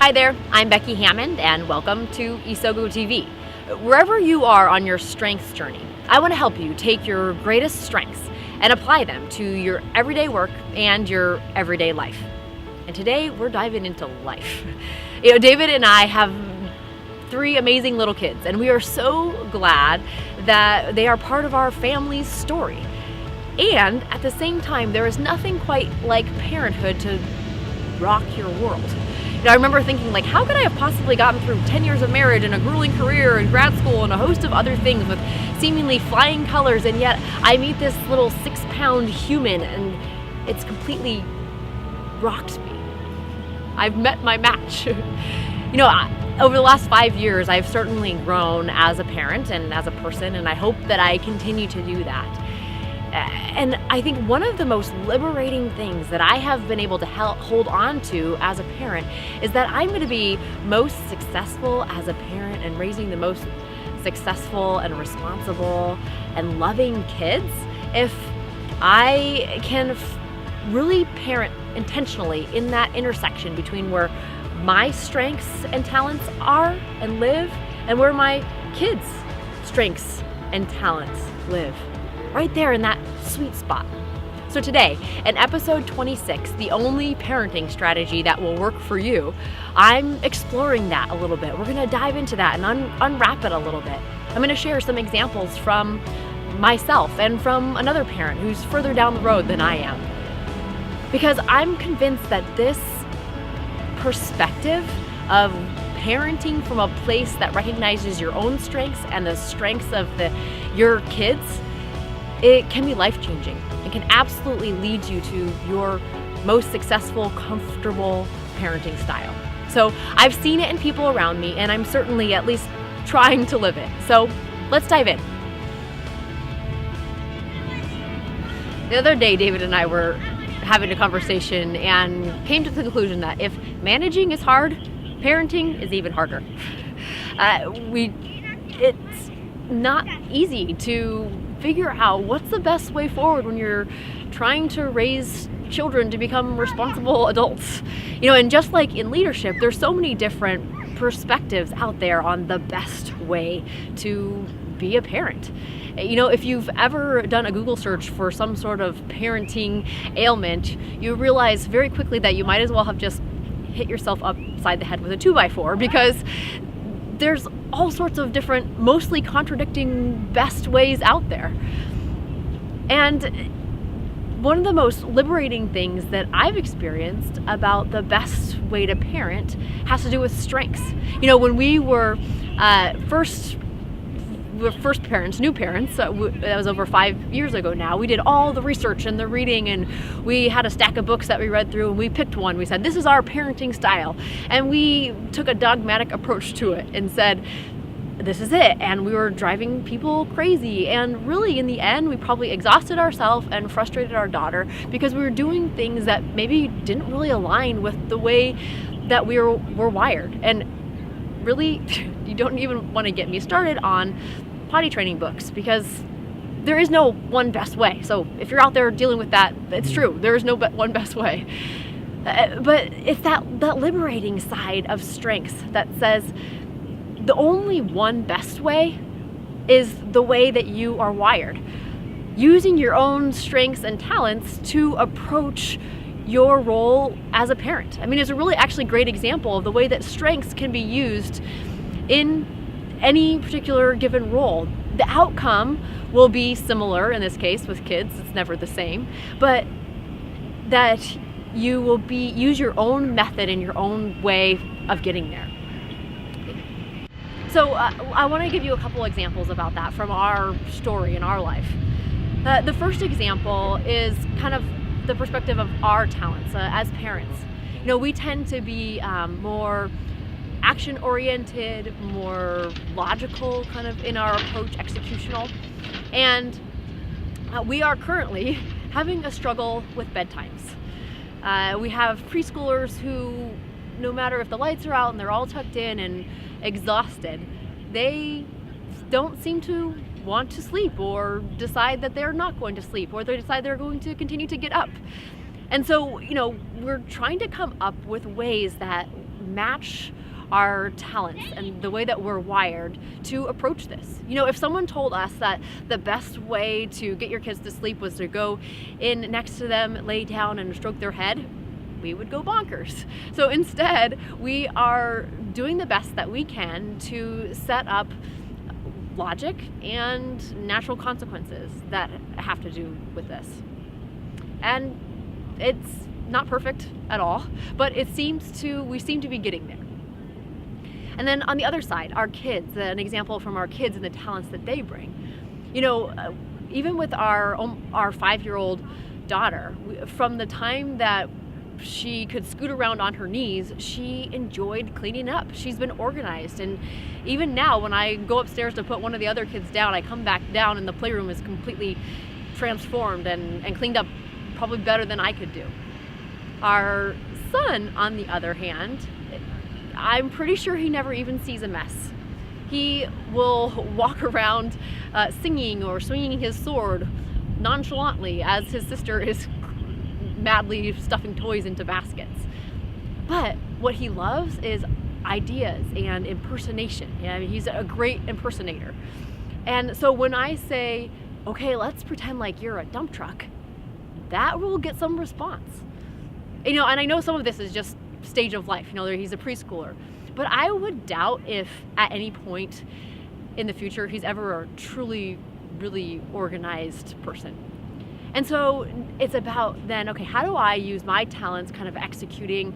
Hi there, I'm Becky Hammond and welcome to Isogo TV. Wherever you are on your strengths journey, I want to help you take your greatest strengths and apply them to your everyday work and your everyday life. And today we're diving into life. David and I have 3 amazing little kids, and we are so glad that they are part of our family's story. And at the same time, there is nothing quite like parenthood to rock your world. I remember thinking, how could I have possibly gotten through 10 years of marriage and a grueling career and grad school and a host of other things with seemingly flying colors, and yet I meet this little 6-pound human and it's completely rocked me. I've met my match. Over the last 5 years, I've certainly grown as a parent and as a person, and I hope that I continue to do that. And I think one of the most liberating things that I have been able to hold on to as a parent is that I'm going to be most successful as a parent and raising the most successful and responsible and loving kids if I can really parent intentionally in that intersection between where my strengths and talents are and live and where my kids' strengths and talents live. Right there in that sweet spot. So today, in episode 26, the only parenting strategy that will work for you, I'm exploring that a little bit. We're going to dive into that and unwrap it a little bit. I'm going to share some examples from myself and from another parent who's further down the road than I am. Because I'm convinced that this perspective of parenting from a place that recognizes your own strengths and the strengths of your kids, it can be life-changing. It can absolutely lead you to your most successful, comfortable parenting style. So I've seen it in people around me, and I'm certainly at least trying to live it. So let's dive in. The other day, David and I were having a conversation and came to the conclusion that if managing is hard, parenting is even harder. It's not easy to figure out what's the best way forward when you're trying to raise children to become responsible adults. And just like in leadership, there's so many different perspectives out there on the best way to be a parent. If you've ever done a Google search for some sort of parenting ailment, you realize very quickly that you might as well have just hit yourself upside the head with a 2x4, because there's all sorts of different, mostly contradicting best ways out there. And one of the most liberating things that I've experienced about the best way to parent has to do with strengths. When we were first parents, new parents, that was over 5 years ago now, we did all the research and the reading, and we had a stack of books that we read through, and we picked one. We said, this is our parenting style. And we took a dogmatic approach to it and said, this is it. And we were driving people crazy. And really, in the end, we probably exhausted ourselves and frustrated our daughter because we were doing things that maybe didn't really align with the way that we were wired. And really, you don't even want to get me started on potty training books, because there is no one best way. So if you're out there dealing with that, it's true. There is no one best way. But it's that liberating side of strengths that says the only one best way is the way that you are wired. Using your own strengths and talents to approach your role as a parent. It's a really actually great example of the way that strengths can be used in any particular given role. The outcome will be similar in this case with kids, it's never the same, but that you will use your own method and your own way of getting there. So I want to give you a couple examples about that from our story in our life. The first example is kind of the perspective of our talents as parents. We tend to be more action-oriented, more logical kind of in our approach, executional. And we are currently having a struggle with bedtimes. We have preschoolers who, no matter if the lights are out and they're all tucked in and exhausted, they don't seem to want to sleep or decide that they're not going to sleep, or they decide they're going to continue to get up. And so, we're trying to come up with ways that match our talents and the way that we're wired to approach this. If someone told us that the best way to get your kids to sleep was to go in next to them, lay down and stroke their head, we would go bonkers. So instead, we are doing the best that we can to set up logic and natural consequences that have to do with this. And it's not perfect at all, but we seem to be getting there. And then on the other side, our kids, an example from our kids and the talents that they bring. Even with our 5-year-old daughter, from the time that she could scoot around on her knees, she enjoyed cleaning up. She's been organized. And even now, when I go upstairs to put one of the other kids down, I come back down and the playroom is completely transformed and cleaned up probably better than I could do. Our son, on the other hand, I'm pretty sure he never even sees a mess. He will walk around singing or swinging his sword nonchalantly as his sister is madly stuffing toys into baskets. But what he loves is ideas and impersonation. He's a great impersonator. And so when I say, okay, let's pretend like you're a dump truck, that will get some response. And I know some of this is just stage of life. He's a preschooler. But I would doubt if at any point in the future he's ever a truly, really organized person. And so it's about then, okay, how do I use my talents, kind of executing,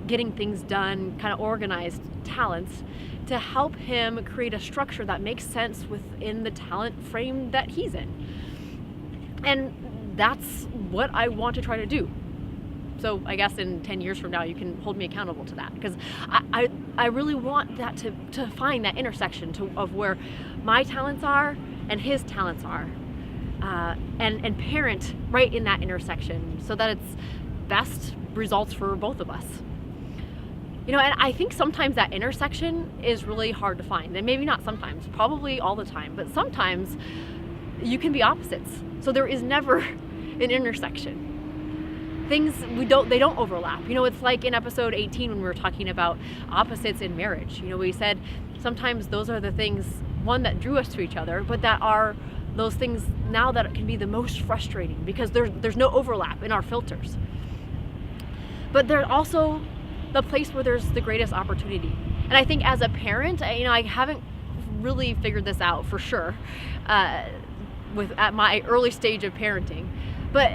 getting things done, kind of organized talents, to help him create a structure that makes sense within the talent frame that he's in. And that's what I want to try to do. So I guess in 10 years from now, you can hold me accountable to that, because I really want that to find that intersection of where my talents are and his talents are, and parent right in that intersection so that it's best results for both of us. And I think sometimes that intersection is really hard to find, and maybe not sometimes, probably all the time, but sometimes you can be opposites. So there is never an intersection. Things they don't overlap. It's like in episode 18 when we were talking about opposites in marriage. We said sometimes those are the things, one, that drew us to each other, but that are those things now that it can be the most frustrating because there's no overlap in our filters. But they're also the place where there's the greatest opportunity. And I think as a parent, I haven't really figured this out for sure at my early stage of parenting, but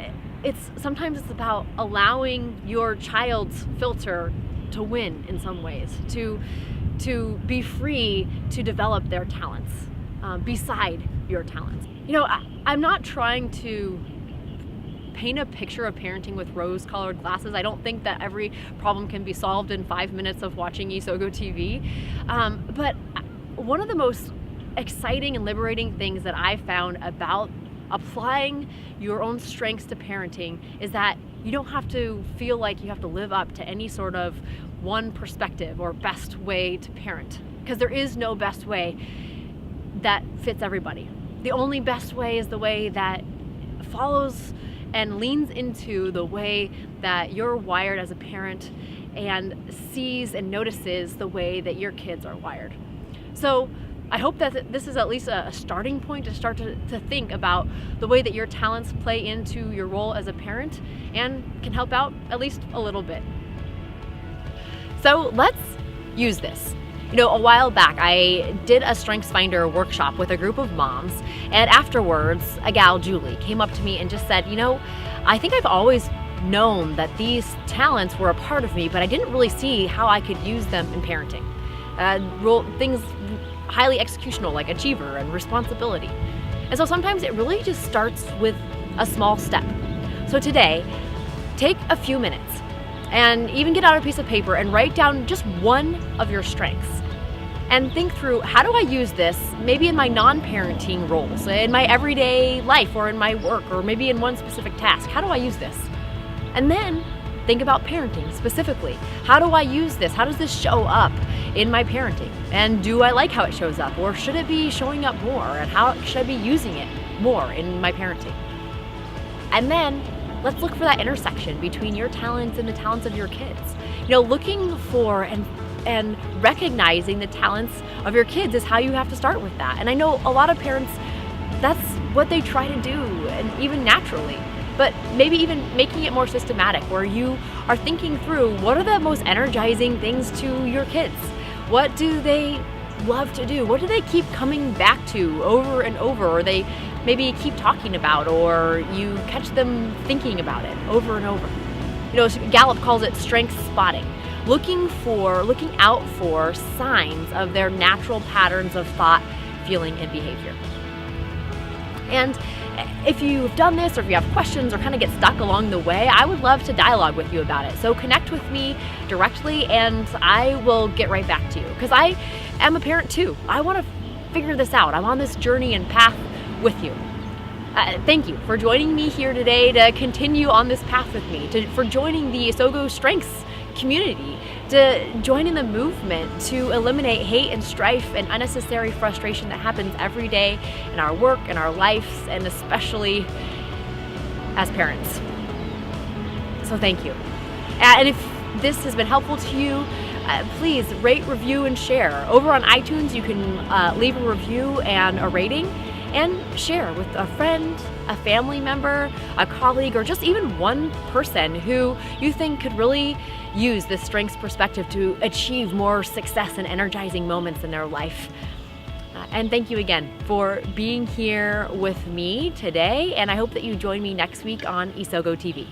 sometimes it's about allowing your child's filter to win in some ways, to be free to develop their talents beside your talents. I'm not trying to paint a picture of parenting with rose-colored glasses. I don't think that every problem can be solved in 5 minutes of watching Isogo TV. But one of the most exciting and liberating things that I found about applying your own strengths to parenting is that you don't have to feel like you have to live up to any sort of one perspective or best way to parent, because there is no best way that fits everybody. The only best way is the way that follows and leans into the way that you're wired as a parent and sees and notices the way that your kids are wired. So I hope that this is at least a starting point to start to think about the way that your talents play into your role as a parent and can help out at least a little bit. So let's use this. A while back, I did a StrengthsFinder workshop with a group of moms, and afterwards, a gal, Julie, came up to me and just said, I think I've always known that these talents were a part of me, but I didn't really see how I could use them in parenting. Things highly executional like achiever and responsibility. And so sometimes it really just starts with a small step. So today, take a few minutes and even get out a piece of paper and write down just one of your strengths. And think through, how do I use this maybe in my non-parenting roles, in my everyday life or in my work or maybe in one specific task? How do I use this? And then think about parenting specifically. How do I use this? How does this show up in my parenting? And do I like how it shows up? Or should it be showing up more? And how should I be using it more in my parenting? And then let's look for that intersection between your talents and the talents of your kids. Looking for and recognizing the talents of your kids is how you have to start with that. And I know a lot of parents, that's what they try to do, and even naturally. But maybe even making it more systematic, where you are thinking through what are the most energizing things to your kids? What do they love to do? What do they keep coming back to over and over, or they maybe keep talking about, or you catch them thinking about it over and over? Gallup calls it strength spotting, looking out for signs of their natural patterns of thought, feeling, and behavior. And if you've done this, or if you have questions or kind of get stuck along the way, I would love to dialogue with you about it. So connect with me directly and I will get right back to you, because I am a parent too. I want to figure this out. I'm on this journey and path with you. Thank you for joining me here today to continue on this path with me, for joining the Isogo Strengths community, to join in the movement to eliminate hate and strife and unnecessary frustration that happens every day in our work, in our lives, and especially as parents. So thank you. And if this has been helpful to you, please rate, review, and share. Over on iTunes, you can leave a review and a rating, and share with a friend, a family member, a colleague, or just even one person who you think could really use this strengths perspective to achieve more success and energizing moments in their life. And thank you again for being here with me today, and I hope that you join me next week on Isogo TV.